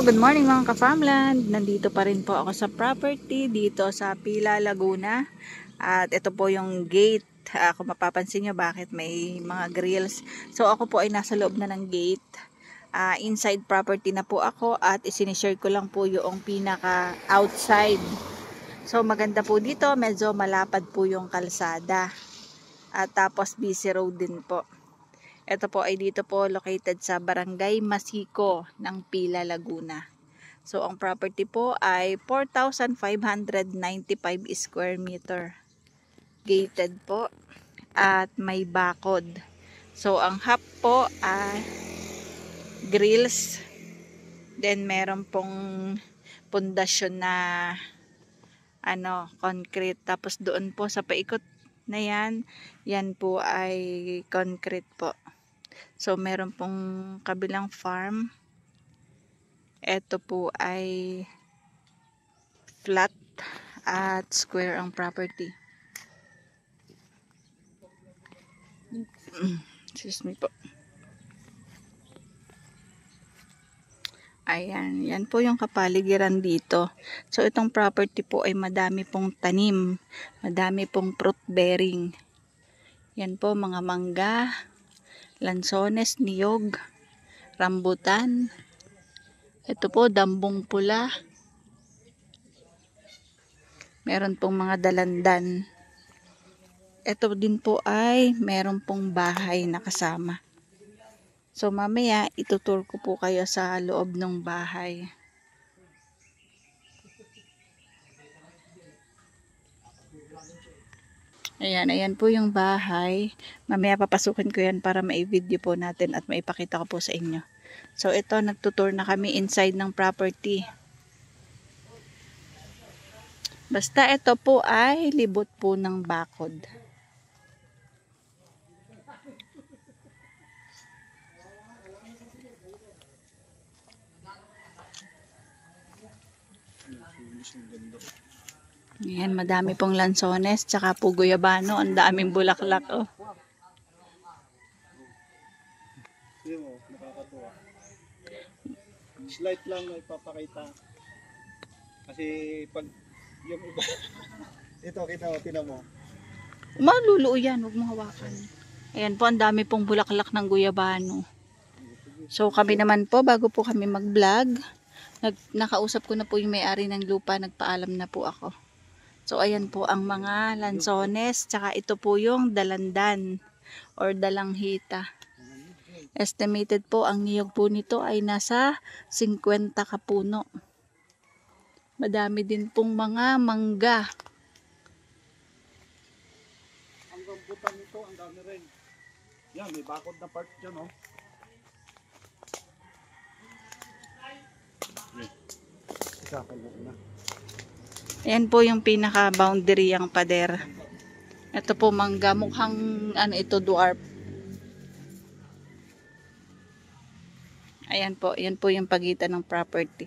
good morning mga ka-farmland. Nandito pa rin po ako sa property dito sa Pila, Laguna. At ito po yung gate. Kung mapapansin nyo bakit may mga grills. So ako po ay nasa loob na ng gate. Inside property na po ako at isinishare ko lang po yung pinaka outside. So maganda po dito, medyo malapad po yung kalsada. At tapos busy road din po. Ito po ay dito po located sa Barangay Masico ng Pila, Laguna. So ang property po ay 4,595 square meter. Gated po at may bakod. So ang half po ay grills. Then meron pong pundasyon na concrete. Tapos doon po sa paikot na yan po ay concrete po. So, meron pong kabilang farm. Ito po ay flat at square ang property. Excuse me po. Ayan, yan po yung kapaligiran dito. So, itong property po ay madami pong tanim. Madami pong fruit bearing. Yan po, mga mangga, lansones, niyog, rambutan. Ito po, dambong pula. Meron pong mga dalandan. Ito din po ay meron pong bahay na kasama. So mamaya itutur ko po kayo sa loob ng bahay. Ayan po yung bahay. Mamaya papasukin ko yan para mai-video po natin at maipakita ko po sa inyo. So ito, nagtutur na kami inside ng property. Basta ito po ay libot po ng bakod. Ayan, madami pong lansones, tsaka po guyabano, ang daming bulaklak, oh. Slight lang na ipapakita. Kasi pag yung iba, ito kita mo, tinan mo. Maluluo yan, huwag mo hawakan. Ayan po, ang dami pong bulaklak ng guyabano. So kami naman po, bago po kami mag-vlog, nakausap ko na po yung may-ari ng lupa, nagpaalam na po ako. So ayan po ang mga lansones, tsaka ito po yung dalandan or dalanghita. Estimated po ang niyog po nito ay nasa 50 kapuno. Madami din pong mga mangga. Ang rambutan nito, ang dami rin. Yan, may bakod na part dyan, oh. Isa, na. Ayan po yung pinaka-boundary ang pader. Ito po mangga, mukhang ito dwarf. Ayan po, yan po yung pagitan ng property.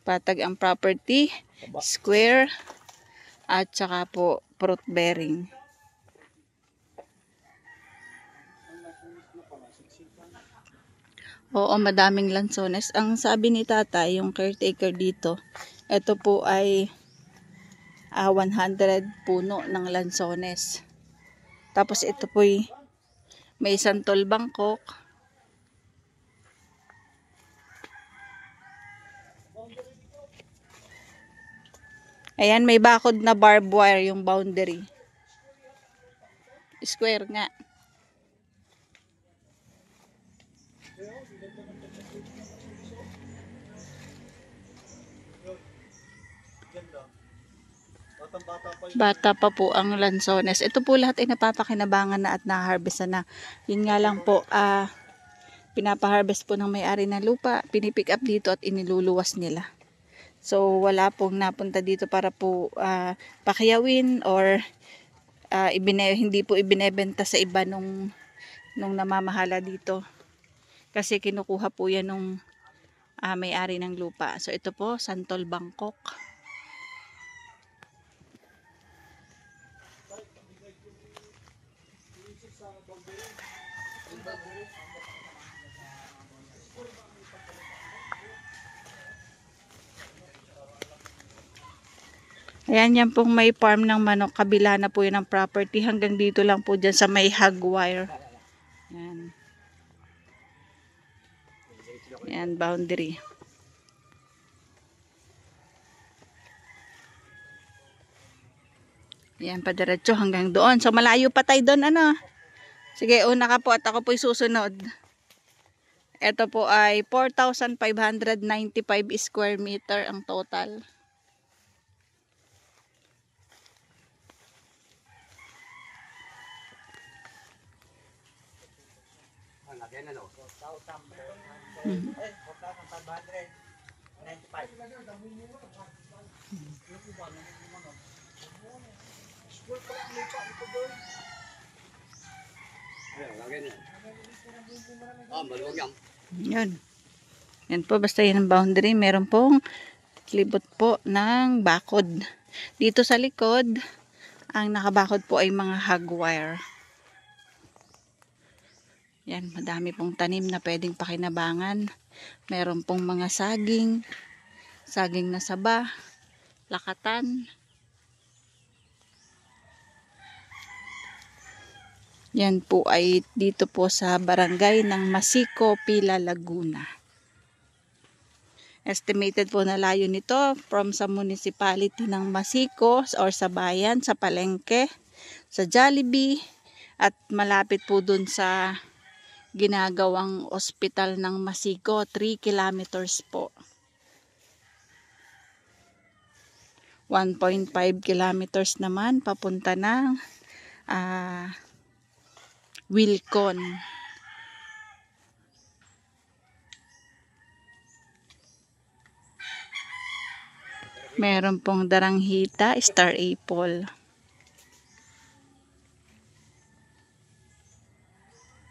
Patag ang property, square, at saka po fruit bearing. Oo, madaming lansones. Ang sabi ni tata, yung caretaker dito, ito po ay 100 puno ng lansones. Tapos ito po ay may santol Bangkok. Ayan, may bakod na barbed wire yung boundary. Square nga. Bata pa po ang lansones. Ito po lahat ay napapakinabangan na at na-harvest na. Yun nga lang po, pinapaharvest po ng may-ari ng lupa, pinipick up dito at iniluluwas nila. So wala pong napunta dito para po pakiyawin or hindi po ibinebenta sa iba nung namamahala dito. Kasi kinukuha po yan nung may-ari ng lupa. So ito po, santol Bangkok. Ayan, yan pong may farm ng manok. Kabila na po yun ang property. Hanggang dito lang po dyan sa may hog wire. Yan. Yan, boundary. Yan, padiretso hanggang doon. So, malayo pa tayo doon, ano? Sige, una ka po at ako po'y susunod. Ito po ay 4,595 square meter ang total. Hmm. Yan. Yan po, basta yan ang boundary. Meron pong libot po ng bakod. Dito sa likod, ang nakabakod po ay mga hog wire. Yan, madami pong tanim na pwedeng pakinabangan. Meron pong mga saging, saging na saba, lakatan. Yan po ay dito po sa barangay ng Masico, Pila, Laguna. Estimated po na layo nito from sa municipality ng Masico or sa bayan, sa Palengke, sa Jollibee, at malapit po dun sa ginagawang ospital ng Masico, 3 kilometers po. 1.5 kilometers naman papunta ng Wilcon. Meron pong daranghita, star apple.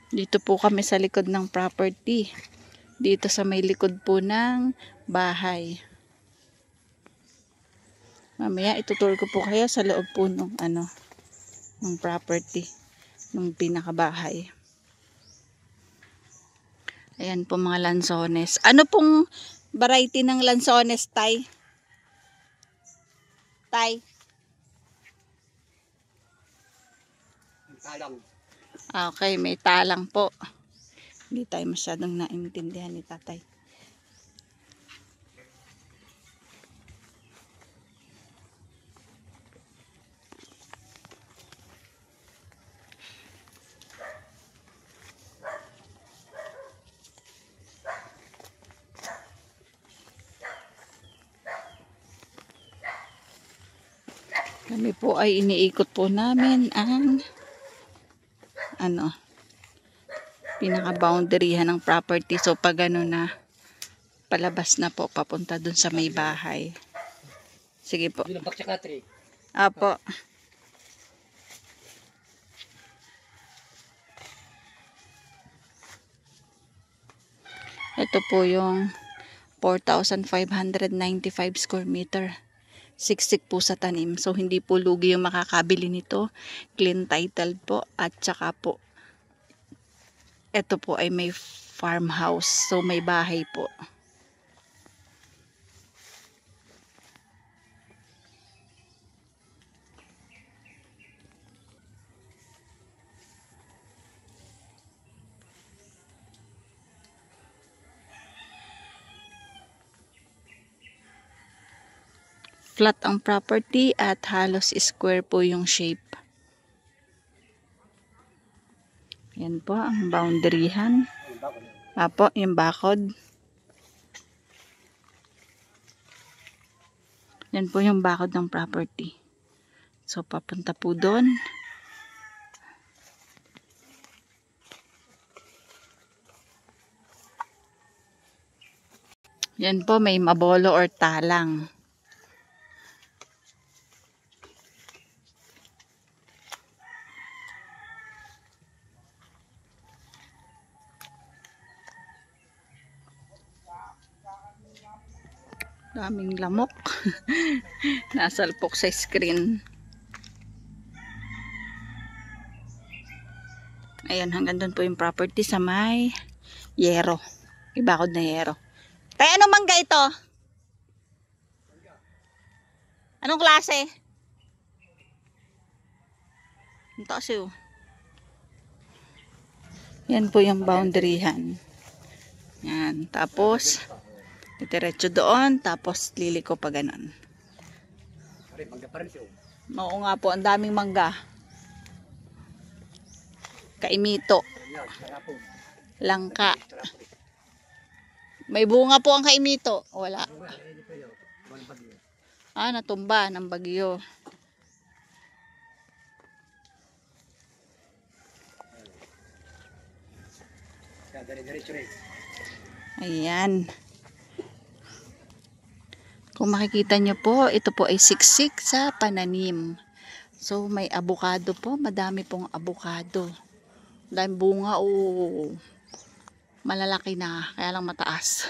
Dito po kami sa likod ng property. Dito sa may likod po ng bahay. Mamaya itutur ko po kayo sa loob po ng property, ng pinakabahay. Ayan po mga lansones. Ano pong variety ng lansones, Tay? Tay? Talang. Okay, may talang po. Hindi tayo masyadong naintindihan ni Tatay. Kami po ay iniikot po namin ang pinaka-boundaryhan ng property. So pag na palabas na po papunta dun sa may bahay. Sige po. Apo. Ito po yung 4,595 square meter. Siksik po sa tanim. So, hindi po lugi yung makakabili nito. Clean title po. At saka po, ito po ay may farmhouse. So, may bahay po. Flat ang property at halos square po yung shape. Yan po ang boundaryhan. Apo, yung bakod. Yan po yung bakod ng property. So, papunta po doon. Yan po, may mabolo or talang. Daming lamok. Nasalpok sa screen. Ayan, hanggang doon po yung property sa may yero. Ibakod na yero. Tay, ano mangga ito? Anong klase? Ang taas eh, oh. Yan po yung boundaryhan. Yan. Tapos, diretso doon. Tapos, liliko pa ganun. Oo nga po, ang daming mangga. Kaimito. Langka. May bunga po ang kaimito. Wala. Ah, natumba ng bagyo. Ayan. Kung makikita nyo po, ito po ay siksik sa pananim. So, may abukado po. Madami pong abukado. Dahil bunga, oh, malalaki na. Kaya lang mataas.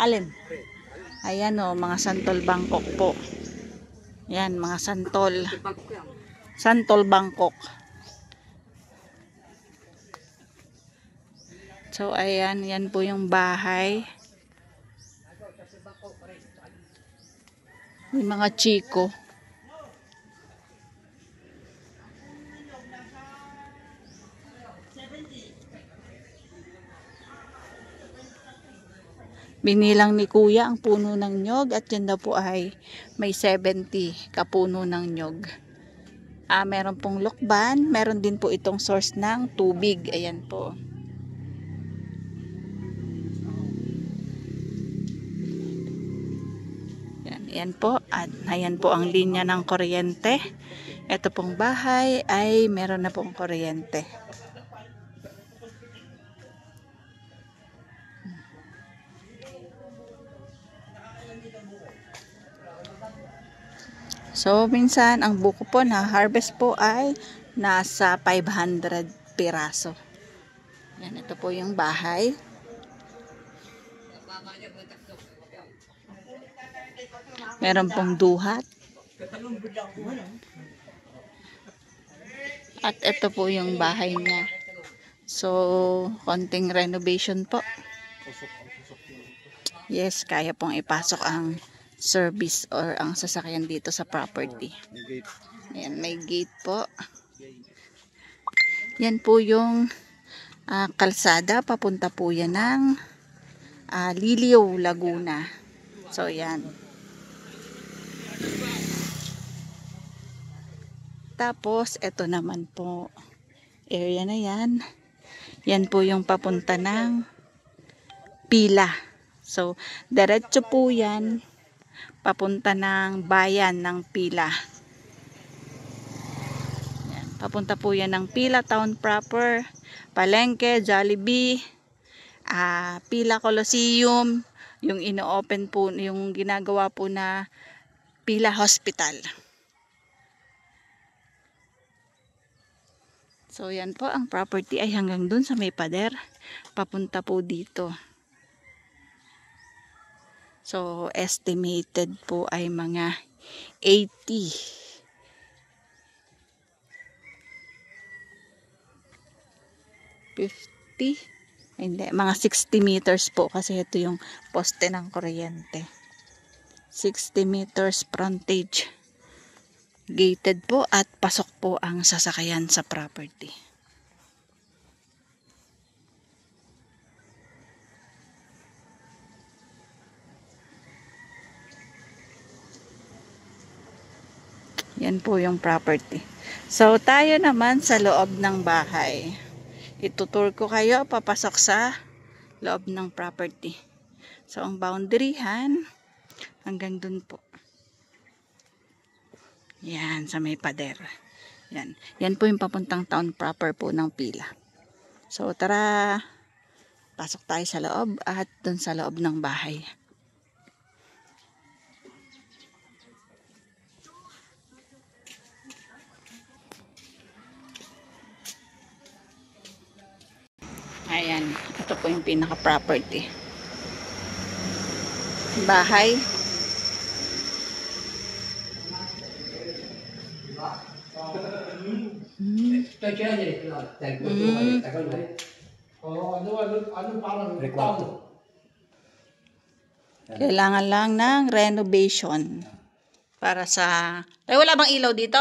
Alin? Ayan o, mga santol Bangkok po. Ayan, mga santol. Santol Bangkok. So, ayan, yan po yung bahay. May mga chiko. Binilang ni kuya ang puno ng nyog at yun daw po ay may 70 kapuno ng nyog. Meron pong lokban, meron din po itong source ng tubig. Ayan po. Yan po. At ayan po ang linya ng kuryente. Ito pong bahay ay meron na pong kuryente. So, minsan ang buko po na harvest po ay nasa 500 piraso. Yan, ito po yung bahay. Meron pong duhat. At ito po yung bahay niya. So, konting renovation po. Yes, kaya pong ipasok ang service or ang sasakyan dito sa property. Ayan, may gate po. Yan po yung kalsada. Papunta po yan ng Liliw, Laguna. So, yan. Tapos, ito naman po. Area na yan. Yan po yung papunta ng Pila. So, diretso po yan. Papunta ng bayan ng Pila. Yan. Papunta po yan ng Pila Town proper. Palengke, Jollibee, Pila Coliseum. Yung ino-open po, yung ginagawa po na Pila Hospital. So, yan po, ang property ay hanggang dun sa may pader. Papunta po dito. So, estimated po ay mga 80. 50. Hindi, mga 60 meters po kasi ito yung poste ng kuryente. 60 meters frontage. Gated po at pasok po ang sasakyan sa property. Yan po yung property. So, tayo naman sa loob ng bahay. Itutur ko kayo papasok sa loob ng property. So, ang boundaryhan hanggang dun po. Yan, sa may pader. Yan. Yan po yung papuntang town proper po ng Pila. So, tara. Pasok tayo sa loob at dun sa loob ng bahay. Ayan. Ito po yung pinaka-property. Bahay. Ano parang Rekwento. Kailangan lang ng renovation. Para sa... Ay, wala bang ilaw dito?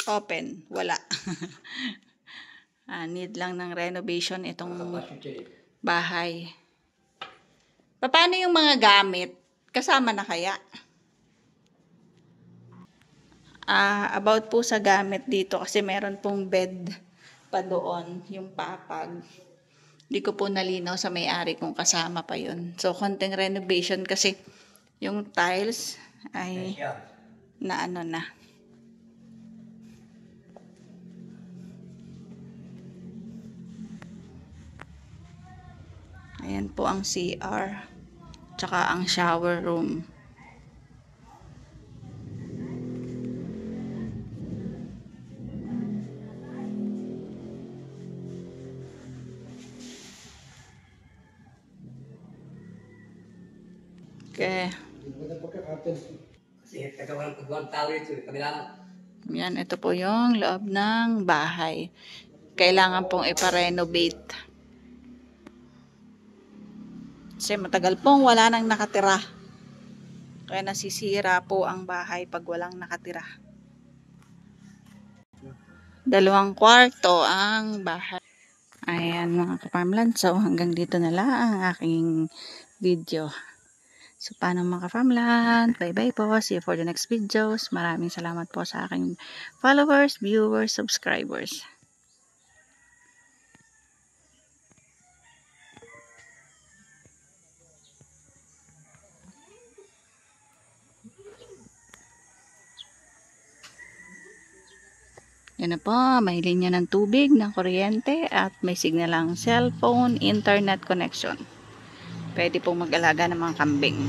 Open. Wala. Need lang ng renovation itong bahay. Paano yung mga gamit? Kasama na kaya? About po sa gamit dito kasi meron pong bed pa doon, yung papag. Hindi ko po nalinaw sa may-ari kung kasama pa yun. So, konting renovation kasi yung tiles ay na ano na. Ayan po ang CR. Tsaka ang shower room. Okay. Kasi kagawang tao ito, kabila. Yan, ito po yung loob ng bahay. Kailangan pong ipa-renovate. Kasi matagal pong wala nang nakatira. Kaya nasisira po ang bahay pag walang nakatira. 2 kwarto ang bahay. Ayan mga ka-farmland. So hanggang dito na lang ang aking video. So paano mga ka-farmland? Bye-bye po. See you for the next videos. Maraming salamat po sa aking followers, viewers, subscribers. Yan na po, may linya ng tubig, ng kuryente, at may signal ang cellphone, internet connection. Pwede pong mag-alaga ng mga kambing.